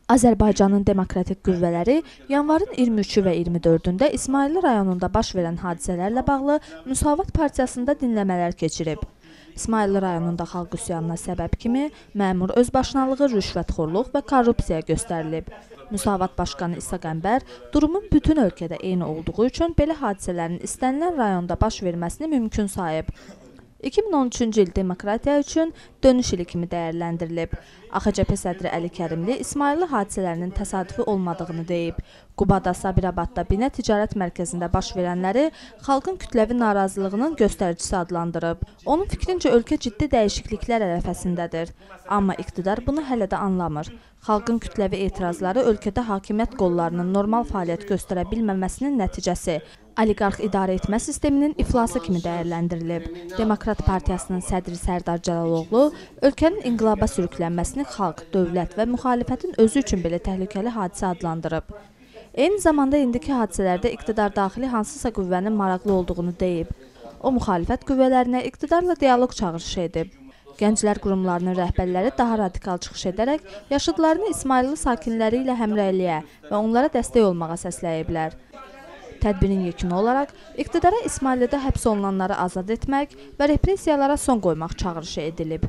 Azərbaycanın demokratik qüvvələri yanvarın 23-ü və 24-də İsmayıllı rayonunda baş verən hadisələrlə bağlı Müsavat Partiyasında dinləmələr keçirib. İsmayıllı rayonunda xalq üsyanına səbəb kimi məmur özbaşınalığı, rüşvətxorluq və korrupsiya göstərilib. Müsavat başqanı İsa Qəmbər durumun bütün ölkədə eyni olduğu üçün belə hadisələrin istənilən rayonda baş verməsini mümkün sayıb. 2013-cü il demokratiya üçün dönüş ili kimi dəyərləndirilib. AXCP sədri Əli Kərimli İsmayıllı hadisələrinin təsadüfi olmadığını deyib. Qubada, Sabirabadda, Binə Ticarət Mərkəzində baş verənləri xalqın kütləvi narazılığının göstəricisi adlandırıb. Onun fikrincə ölkə ciddi dəyişikliklər ərəfəsindədir. Amma iqtidar bunu hələ də anlamır. Xalqın kütləvi etirazları ölkədə hakimiyyət qollarının normal fəaliyyət göstərə bilməməsinin nəticəsi. Oliqarx idarə etmə sisteminin iflası kimi dəyərləndirilib. Demokrat Partiyasının sədri Sərdar Cəlaloğlu ölkənin inqilaba sürüklənməsini xalq, dövlət və müxalifətin özü üçün belə təhlükəli hadisə adlandırıb. Eyni zamanda indiki hadisələrdə iqtidar daxili hansısa qüvvənin maraqlı olduğunu deyib. O, müxalifət qüvvələrinə iqtidarla dialoq çağırışı edib. Gənclər qurumlarının rəhbərləri daha radikal çıxış edərək yaşıdlarını İsmayıllı sakinləri ilə həmrəyliyə və onlara dəstək olmağa səsləyiblər. Tədbirin yekunu olaraq iqtidara İsmayıllıda həbs olunanları azad etmək və repressiyalara son qoymaq çağırışı edilib.